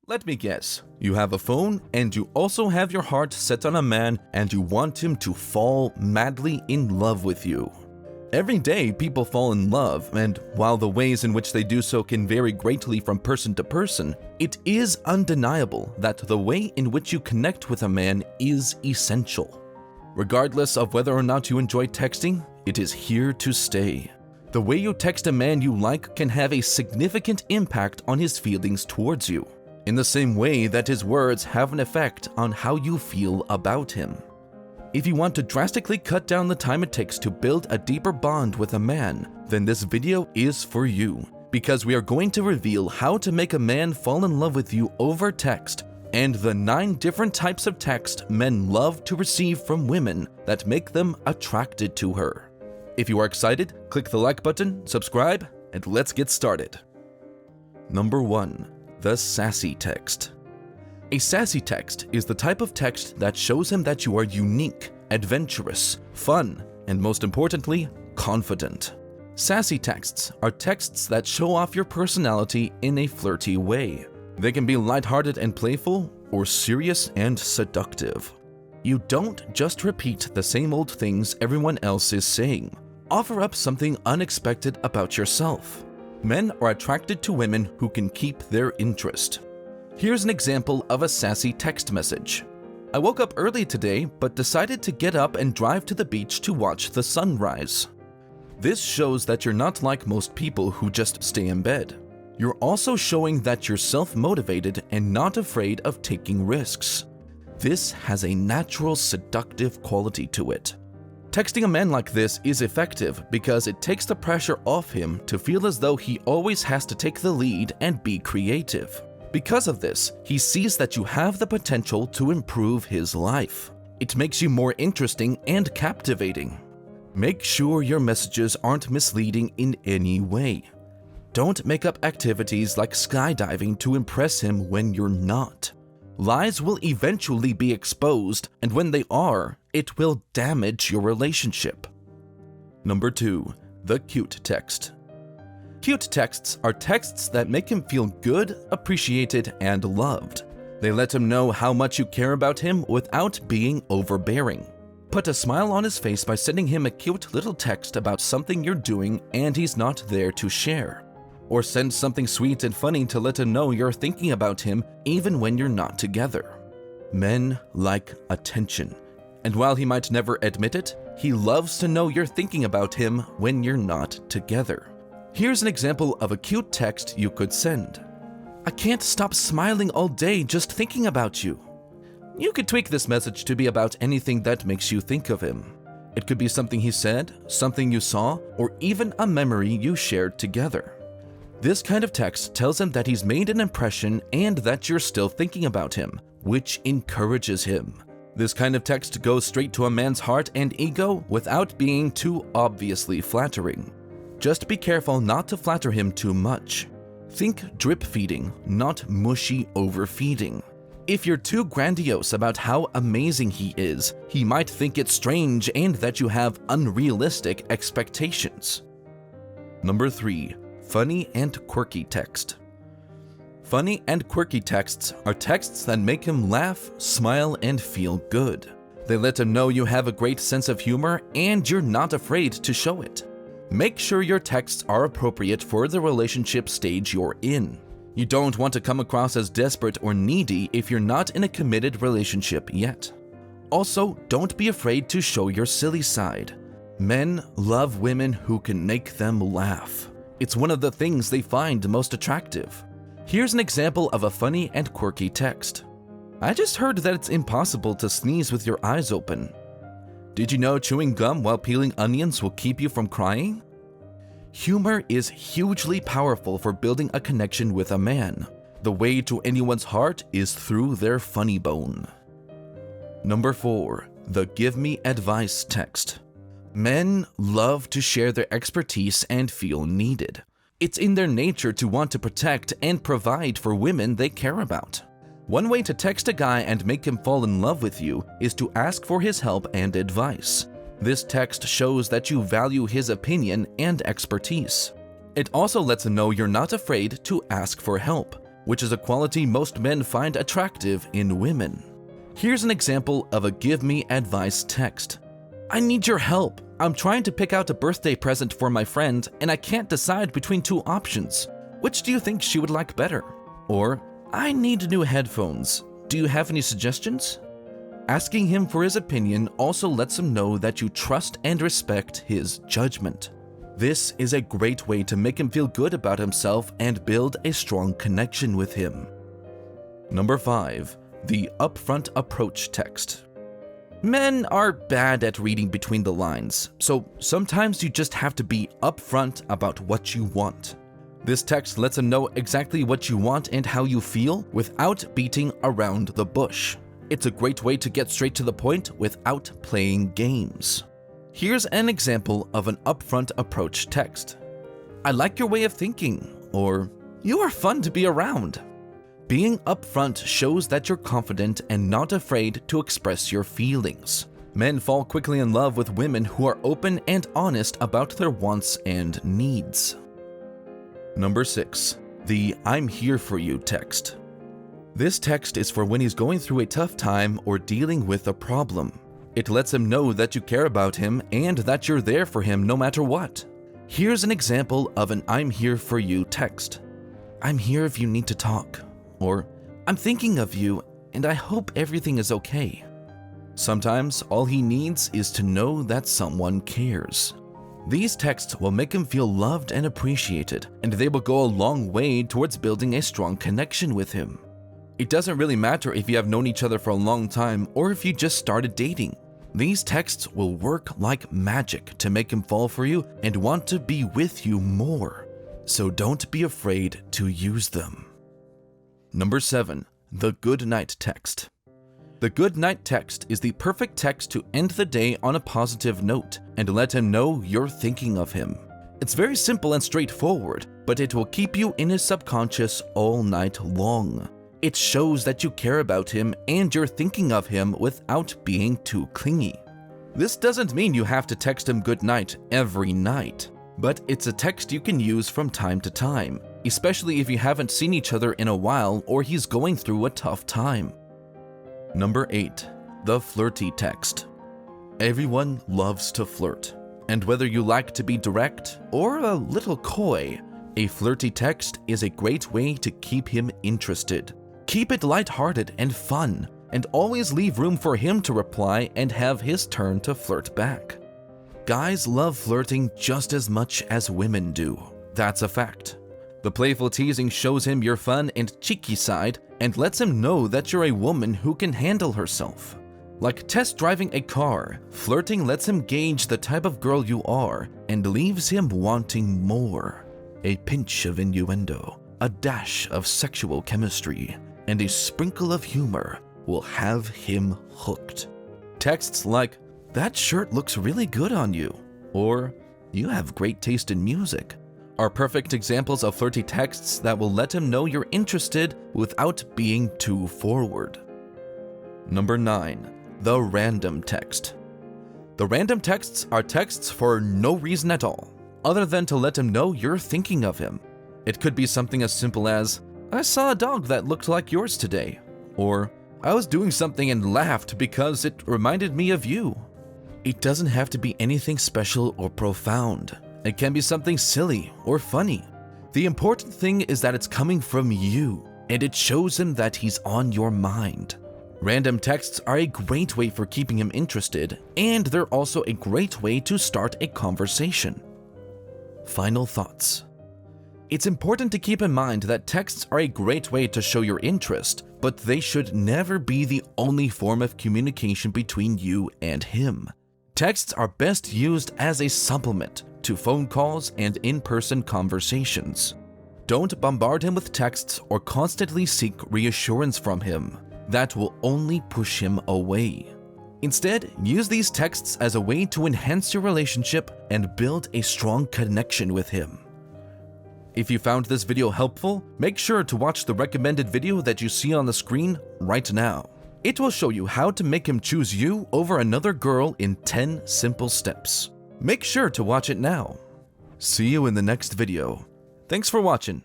Let me guess, you have a phone and you also have your heart set on a man and you want him to fall madly in love with you. Every day people fall in love, and while the ways in which they do so can vary greatly from person to person, it is undeniable that the way in which you connect with a man is essential. Regardless of whether or not you enjoy texting, it is here to stay. The way you text a man you like can have a significant impact on his feelings towards you, in the same way that his words have an effect on how you feel about him. If you want to drastically cut down the time it takes to build a deeper bond with a man, then this video is for you, because we are going to reveal how to make a man fall in love with you over text, and the 9 different types of text men love to receive from women that make them attracted to her. If you are excited, click the like button, subscribe, and let's get started. Number 1. The Sassy Text. A sassy text is the type of text that shows him that you are unique, adventurous, fun, and most importantly, confident. Sassy texts are texts that show off your personality in a flirty way. They can be lighthearted and playful, or serious and seductive. You don't just repeat the same old things everyone else is saying. Offer up something unexpected about yourself. Men are attracted to women who can keep their interest. Here's an example of a sassy text message. I woke up early today, but decided to get up and drive to the beach to watch the sunrise. This shows that you're not like most people who just stay in bed. You're also showing that you're self-motivated and not afraid of taking risks. This has a natural seductive quality to it. Texting a man like this is effective because it takes the pressure off him to feel as though he always has to take the lead and be creative. Because of this, he sees that you have the potential to improve his life. It makes you more interesting and captivating. Make sure your messages aren't misleading in any way. Don't make up activities like skydiving to impress him when you're not. Lies will eventually be exposed, and when they are, it will damage your relationship. Number 2. The Cute Text. Cute texts are texts that make him feel good, appreciated, and loved. They let him know how much you care about him without being overbearing. Put a smile on his face by sending him a cute little text about something you're doing and he's not there to share. Or send something sweet and funny to let him know you're thinking about him even when you're not together. Men like attention, and while he might never admit it, he loves to know you're thinking about him when you're not together. Here's an example of a cute text you could send. I can't stop smiling all day just thinking about you. You could tweak this message to be about anything that makes you think of him. It could be something he said, something you saw, or even a memory you shared together. This kind of text tells him that he's made an impression and that you're still thinking about him, which encourages him. This kind of text goes straight to a man's heart and ego without being too obviously flattering. Just be careful not to flatter him too much. Think drip feeding, not mushy overfeeding. If you're too grandiose about how amazing he is, he might think it's strange and that you have unrealistic expectations. Number 3. Funny and Quirky Text. Funny and quirky texts are texts that make him laugh, smile, and feel good. They let him know you have a great sense of humor and you're not afraid to show it. Make sure your texts are appropriate for the relationship stage you're in. You don't want to come across as desperate or needy if you're not in a committed relationship yet. Also, don't be afraid to show your silly side. Men love women who can make them laugh. It's one of the things they find most attractive. Here's an example of a funny and quirky text. I just heard that it's impossible to sneeze with your eyes open. Did you know chewing gum while peeling onions will keep you from crying? Humor is hugely powerful for building a connection with a man. The way to anyone's heart is through their funny bone. Number 4. The Give Me Advice Text. Men love to share their expertise and feel needed. It's in their nature to want to protect and provide for women they care about. One way to text a guy and make him fall in love with you is to ask for his help and advice. This text shows that you value his opinion and expertise. It also lets him know you're not afraid to ask for help. which is a quality most men find attractive in women. Here's an example of a give me advice text. I need your help. I'm trying to pick out a birthday present for my friend and I can't decide between two options. Which do you think she would like better? Or, I need new headphones. Do you have any suggestions? Asking him for his opinion also lets him know that you trust and respect his judgment. This is a great way to make him feel good about himself and build a strong connection with him. Number 5. The upfront approach text. Men are bad at reading between the lines, so sometimes you just have to be upfront about what you want. This text lets him know exactly what you want and how you feel without beating around the bush. It's a great way to get straight to the point without playing games. Here's an example of an upfront approach text. I like your way of thinking, or you are fun to be around. Being upfront shows that you're confident and not afraid to express your feelings. Men fall quickly in love with women who are open and honest about their wants and needs. Number 6. The I'm here for you text. This text is for when he's going through a tough time or dealing with a problem. It lets him know that you care about him and that you're there for him no matter what. Here's an example of an I'm here for you text. I'm here if you need to talk. Or, I'm thinking of you and I hope everything is okay. Sometimes all he needs is to know that someone cares. These texts will make him feel loved and appreciated, and they will go a long way towards building a strong connection with him. It doesn't really matter if you have known each other for a long time or if you just started dating. These texts will work like magic to make him fall for you and want to be with you more. So don't be afraid to use them. Number 7. The good night text. The good night text is the perfect text to end the day on a positive note and let him know you're thinking of him. It's very simple and straightforward, but it will keep you in his subconscious all night long. It shows that you care about him and you're thinking of him without being too clingy. This doesn't mean you have to text him good night every night, but it's a text you can use from time to time, especially if you haven't seen each other in a while or he's going through a tough time. Number 8. The flirty text. Everyone loves to flirt, and whether you like to be direct or a little coy, a flirty text is a great way to keep him interested. Keep it lighthearted and fun, and always leave room for him to reply and have his turn to flirt back. Guys love flirting just as much as women do. That's a fact. The playful teasing shows him your fun and cheeky side and lets him know that you're a woman who can handle herself. Like test driving a car, flirting lets him gauge the type of girl you are and leaves him wanting more. A pinch of innuendo, a dash of sexual chemistry, and a sprinkle of humor will have him hooked. Texts like, that shirt looks really good on you, or you have great taste in music, are perfect examples of flirty texts that will let him know you're interested without being too forward. Number 9. The random text. The random texts are texts for no reason at all, other than to let him know you're thinking of him. It could be something as simple as, I saw a dog that looked like yours today, or I was doing something and laughed because it reminded me of you. It doesn't have to be anything special or profound. It can be something silly or funny. The important thing is that it's coming from you, and it shows him that he's on your mind. Random texts are a great way for keeping him interested, and they're also a great way to start a conversation. Final thoughts. It's important to keep in mind that texts are a great way to show your interest, but they should never be the only form of communication between you and him. Texts are best used as a supplement to phone calls and in-person conversations. Don't bombard him with texts or constantly seek reassurance from him. That will only push him away. Instead, use these texts as a way to enhance your relationship and build a strong connection with him. If you found this video helpful, make sure to watch the recommended video that you see on the screen right now. It will show you how to make him choose you over another girl in 10 simple steps. Make sure to watch it now. See you in the next video. Thanks for watching.